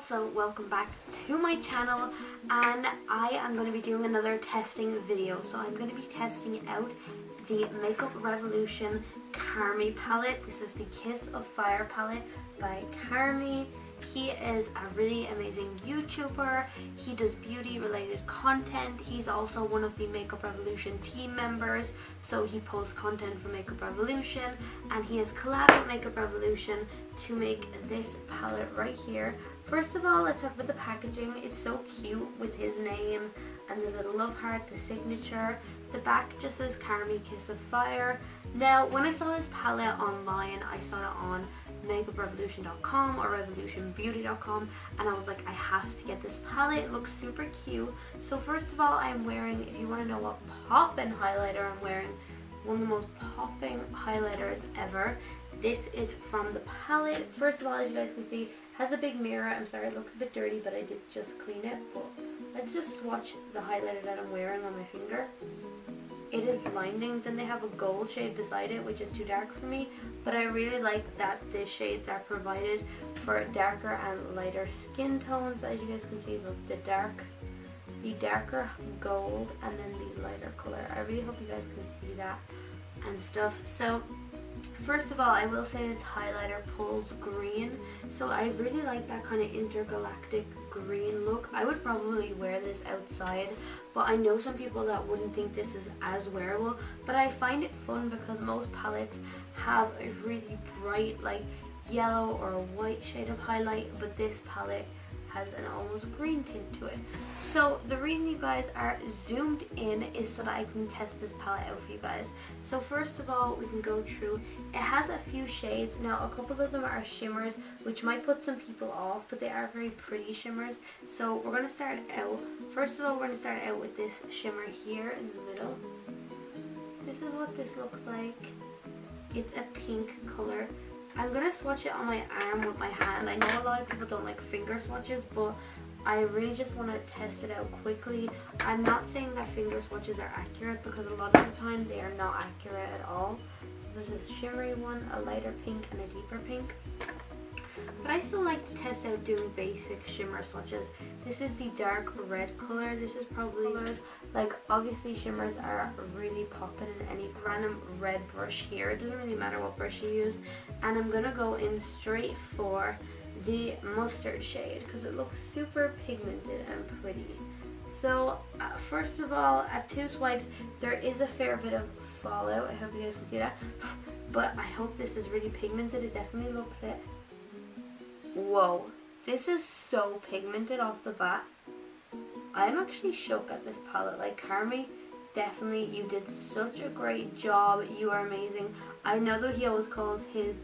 so welcome back to my channel, and I am going to be doing another testing video. So I'm going to be testing out the Makeup Revolution Carmi palette. This is the Kiss of Fire palette by Carmi. He is a really amazing YouTuber. He does beauty related content. He's also one of the Makeup Revolution team members, so he posts content for Makeup Revolution, and he has collabed with Makeup Revolution to make this palette right here. First of all, let's start with the packaging. It's so cute with his name and the little love heart, the signature. The back just says Carmi Kiss of Fire. Now, when I saw this palette online, I saw it on makeuprevolution.com or revolutionbeauty.com, and I was like, I have to get this palette. It looks super cute. So first of all, I'm wearing, if you want to know what poppin' highlighter I'm wearing, one of the most popping highlighters ever. This is from the palette. First of all, as you guys can see, it has a big mirror. I'm sorry it looks a bit dirty, but I did just clean it. But let's just swatch the highlighter that I'm wearing on my finger. It is blinding. Then they have a gold shade beside it, which is too dark for me, but I really like that the shades are provided for darker and lighter skin tones. As you guys can see, the darker gold and then the lighter color. I really hope you guys can see that and stuff. So first of all, I will say this highlighter pulls green, so I really like that kind of intergalactic green look. I would probably wear this outside, but I know some people that wouldn't think this is as wearable, but I find it fun because most palettes have a really bright like yellow or a white shade of highlight, but this palette has an almost green tint to it. So the reason you guys are zoomed in is so that I can test this palette out for you guys. So first of all, we can go through. It has a few shades. Now a couple of them are shimmers, which might put some people off, but they are very pretty shimmers. So we're going to start out, first of all, we're going to start out with this shimmer here in the middle. This is what this looks like. It's a pink color. I'm going to swatch it on my arm with my hand. I know a lot of people don't like finger swatches, but I really just want to test it out quickly. I'm not saying that finger swatches are accurate, because a lot of the time they are not accurate at all. So this is a shimmery one, a lighter pink and a deeper pink. But I still like to test out doing basic shimmer swatches. This is the dark red color. This is probably, like, obviously shimmers are really popping in any random red brush here. It doesn't really matter what brush you use. And I'm going to go in straight for the mustard shade because it looks super pigmented and pretty. So first of all, at 2 swipes, there is a fair bit of fallout. I hope you guys can see that. But I hope this is really pigmented. It definitely looks it. Whoa, this is so pigmented off the bat. I'm actually shook at this palette. Like, Carmi, definitely you did such a great job. You are amazing. I know that he always calls his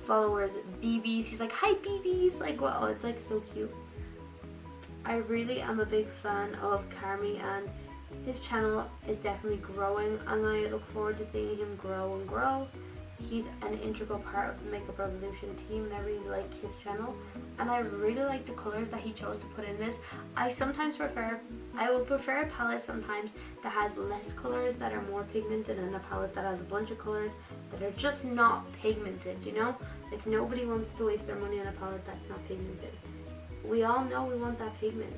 followers BBs. He's like, hi BBs. Like, wow, it's like so cute. I really am a big fan of Carmi, and his channel is definitely growing, and I look forward to seeing him grow and grow. He's an integral part of the Makeup Revolution team, and I really like his channel, and I really like the colors that he chose to put in this. I will prefer a palette sometimes that has less colors that are more pigmented, and a palette that has a bunch of colors that are just not pigmented, you know? Like, nobody wants to waste their money on a palette that's not pigmented. We all know we want that pigment.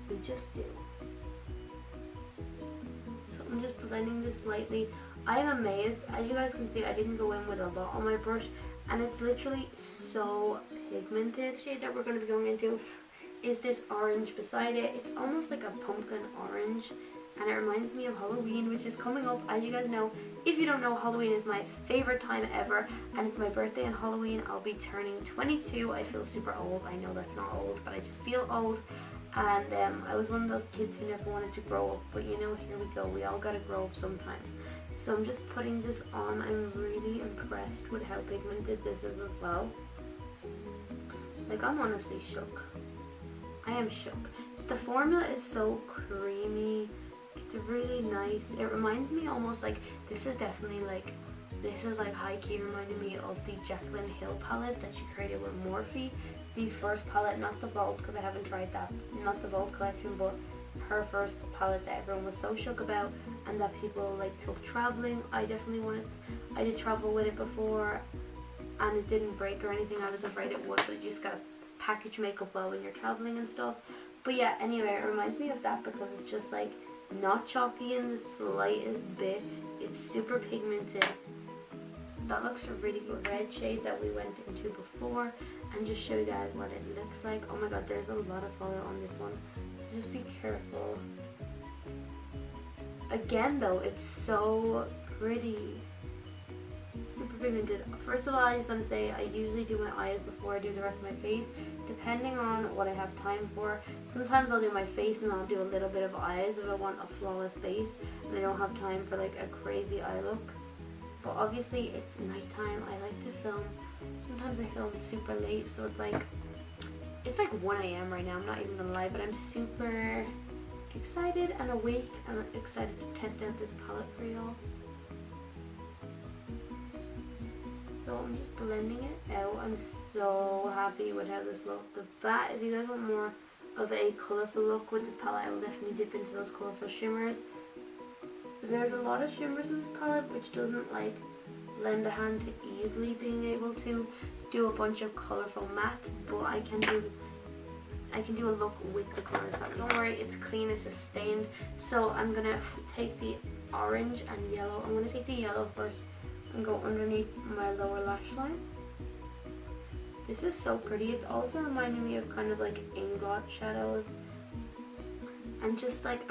We just do. So I'm just blending this lightly. I am amazed. As you guys can see, I didn't go in with a lot on my brush, and it's literally so pigmented. The shade that we're going to be going into is this orange beside it. It's almost like a pumpkin orange, and it reminds me of Halloween, which is coming up. As you guys know, if you don't know, Halloween is my favorite time ever, and it's my birthday on Halloween. I'll be turning 22. I feel super old. I know that's not old, but I just feel old. And I was one of those kids who never wanted to grow up, but you know, here we go. We all gotta grow up sometime. So I'm just putting this on. I'm really impressed with how pigmented this is as well. Like, I'm honestly shook. I am shook. The formula is so creamy. It's really nice. It reminds me almost like, this is definitely like, this is like high-key reminding me of the Jaclyn Hill palette that she created with Morphe. The first palette, not the Vault, because I haven't tried that, not the Vault collection, but her first palette that everyone was so shook about and that people like took traveling. I definitely wanted, I did travel with it before, and it didn't break or anything. I was afraid it would, but you just gotta package makeup well when you're traveling and stuff. But yeah, anyway, it reminds me of that because it's just like not chalky in the slightest bit. It's super pigmented. That looks a really good red shade that we went into before, and just show you guys what it looks like. Oh my god, there's a lot of color on this one. Just be careful. Again though, it's so pretty. Super pigmented. First of all, I just want to say I usually do my eyes before I do the rest of my face, depending on what I have time for. Sometimes I'll do my face and I'll do a little bit of eyes if I want a flawless face and I don't have time for like a crazy eye look. But obviously it's nighttime. I like to film. Sometimes I film super late, so it's like 1 a.m. right now. I'm not even gonna lie, but I'm super excited and awake and excited to test out this palette for y'all. So I'm just blending it out. I'm so happy with how this looks. But if you guys want more of a colourful look with this palette, I will definitely dip into those colourful shimmers. There's a lot of shimmers in this palette, which doesn't like lend a hand to easily being able to do a bunch of colourful mattes, but I can do a look with the colours. So don't worry, it's clean, it's just stained. So I'm gonna take the orange and yellow. I'm gonna take the yellow first and go underneath my lower lash line. This is so pretty. It's also reminding me of kind of like ingot shadows and just like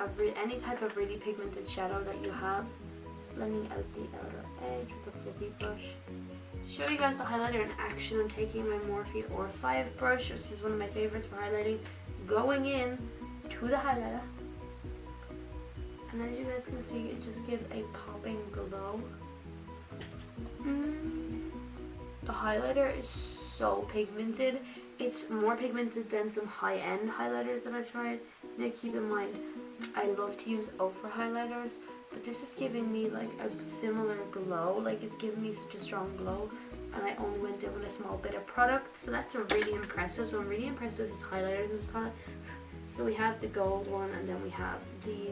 any type of really pigmented shadow that you have. Just blending out the outer edge with a fluffy brush. To show you guys the highlighter in action, I'm taking my Morphe R5 brush, which is one of my favorites for highlighting, going in to the highlighter. And as you guys can see, it just gives a popping glow. The highlighter is so pigmented. It's more pigmented than some high-end highlighters that I've tried. Now keep in mind, I love to use ochre highlighters, but this is giving me like a similar glow. Like it's giving me such a strong glow, and I only went in with a small bit of product, so that's really impressive. So I'm really impressed with these highlighters in this palette. So we have the gold one, and then we have the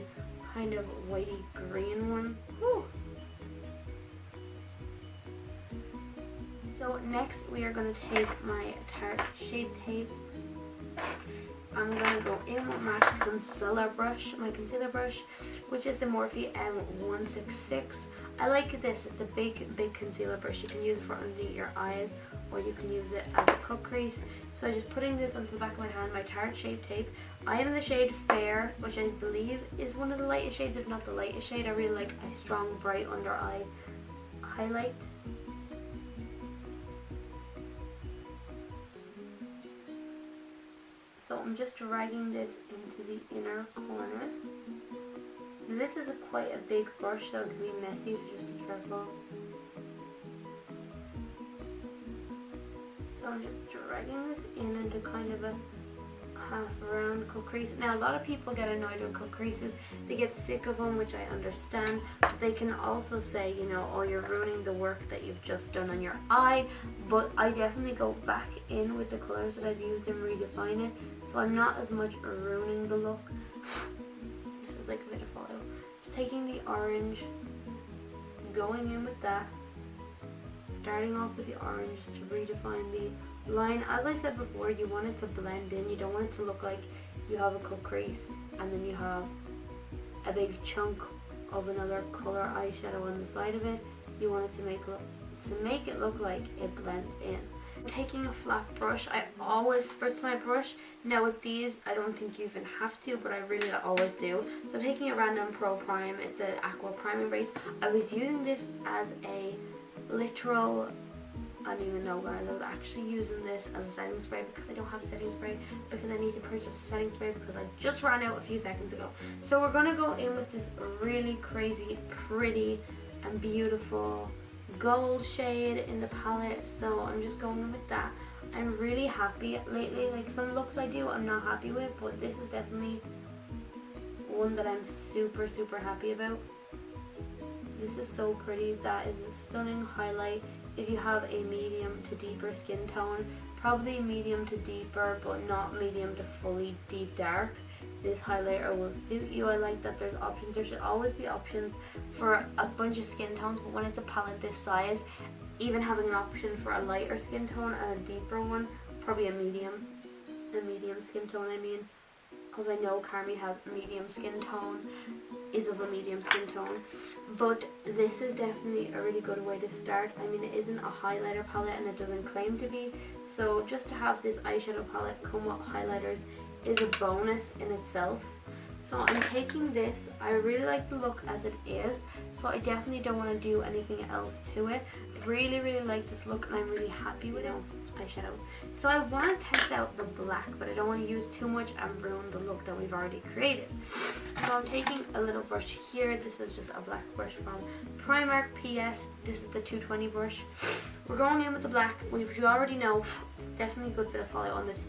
kind of whitey green one. Whew. So next we are going to take my Tarte Shape Tape. I'm going to go in with my concealer brush, which is the Morphe M166. I like this. It's a big concealer brush. You can use it for underneath your eyes, or you can use it as a cut crease. So I'm just putting this onto the back of my hand, my Tarte Shape Tape. I am in the shade Fair, which I believe is one of the lightest shades, if not the lightest shade. I really like a strong, bright under eye highlight. So I'm just dragging this into the inner corner. This is quite a big brush, so it can be messy, so just be careful. So I'm just dragging this in into kind of a half round cut crease. Now a lot of people get annoyed with cut creases. They get sick of them, which I understand. But they can also say, you know, oh, you're ruining the work that you've just done on your eye. But I definitely go back in with the colors that I've used and redefine it. So I'm not as much ruining the look. This is like a bit of photo. Just taking the orange, going in with that. Starting off with the orange to redefine the line. As I said before, you want it to blend in. You don't want it to look like you have a cut crease and then you have a big chunk of another color eyeshadow on the side of it. You want it to make it look like it blends in. Taking a flat brush, I always spritz my brush. Now with these, I don't think you even have to, but I really always do. So I'm taking a Random Pro Prime. It's an aqua priming base. I was using this as a literal, I don't even know guys, I was actually using this as a setting spray because I don't have a setting spray, because I need to purchase a setting spray because I just ran out a few seconds ago. So we're going to go in with this really crazy, pretty and beautiful gold shade in the palette. So I'm just going in with that. I'm really happy lately. Like some looks I do I'm not happy with, but this is definitely one that I'm super happy about. This is so pretty. That is a stunning highlight. If you have a medium to deeper skin tone, probably medium to deeper, but not medium to fully deep dark, this highlighter will suit you. I like that there's options. There should always be options for a bunch of skin tones, but when it's a palette this size, even having an option for a lighter skin tone and a deeper one, probably a medium, skin tone, I mean, because I know Carmi has medium skin tone, is of a medium skin tone, but this is definitely a really good way to start. I mean, it isn't a highlighter palette and it doesn't claim to be, so just to have this eyeshadow palette come with highlighters is a bonus in itself. So I'm taking this. I really like the look as it is, so I definitely don't want to do anything else to it. I really like this look and I'm really happy with it. Eyeshadow. So I want to test out the black, but I don't want to use too much and ruin the look that we've already created. So I'm taking a little brush here. This is just a black brush from Primark PS. This is the 220 brush. We're going in with the black, which you already know. Definitely a good bit of follow on this.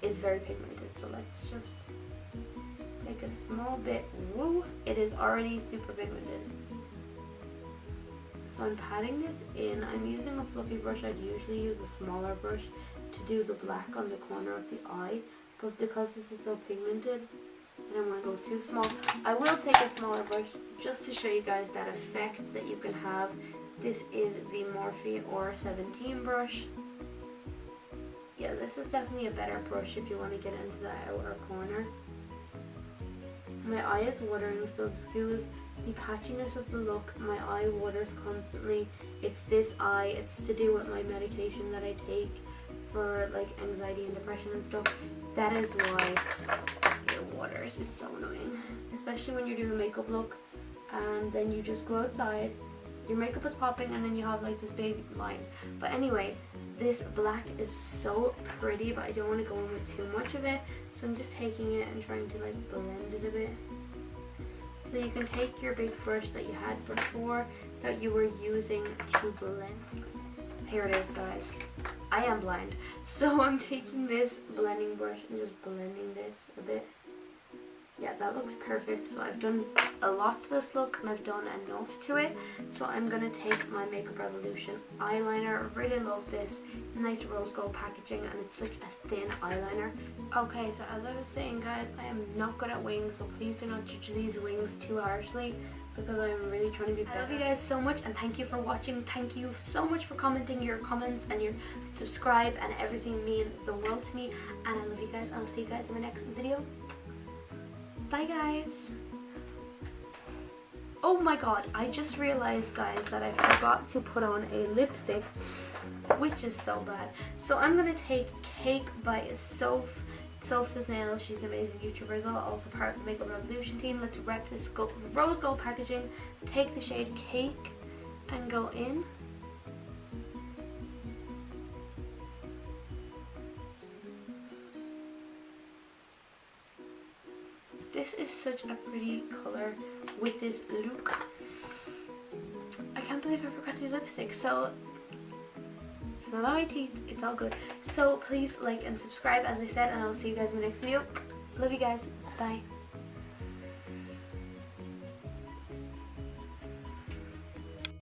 It's very pigmented, so let's just take a small bit. Woo! It is already super pigmented. So I'm patting this in. I'm using a fluffy brush. I'd usually use a smaller brush to do the black on the corner of the eye, but because this is so pigmented, I don't want to go too small. I will take a smaller brush just to show you guys that effect that you can have. This is the Morphe Aura 17 brush. Yeah, this is definitely a better brush if you want to get into the outer corner. My eye is watering, so excuse the patchiness of the look. My eye waters constantly. It's this eye. It's to do with my medication that I take for like anxiety and depression and stuff. That is why it waters. It's so annoying, especially when you're doing a makeup look and then you just go outside, your makeup is popping, and then you have like this big line. But anyway, this black is so pretty, but I don't want to go in with too much of it, so I'm just taking it and trying to like blend it a bit. So you can take your big brush that you had before that you were using to blend. Here it is, guys. I am blind, so I'm taking this blending brush and just blending this a bit. Yeah, that looks perfect. So I've done a lot to this look and I've done enough to it. So I'm going to take my Makeup Revolution eyeliner. I really love this. Nice rose gold packaging and it's such a thin eyeliner. Okay, so as I was saying, guys, I am not good at wings, so please do not judge these wings too harshly because I'm really trying to be better. I love you guys so much and thank you for watching. Thank you so much for commenting your comments and your subscribe and everything mean the world to me. And I love you guys. I'll see you guys in the next video. Bye guys. Oh my god, I just realized, guys, that I forgot to put on a lipstick, which is so bad. So I'm gonna take Cake by Soph. Soph does nails. She's an amazing YouTuber as well, also part of the Makeup Revolution team. Let's wrap this rose gold packaging, take the shade Cake and go in. This is such a pretty color with this look. I can't believe I forgot the lipstick. So it's not on my teeth. It's all good. So please like and subscribe, as I said, and I'll see you guys in the next video. Love you guys. Bye.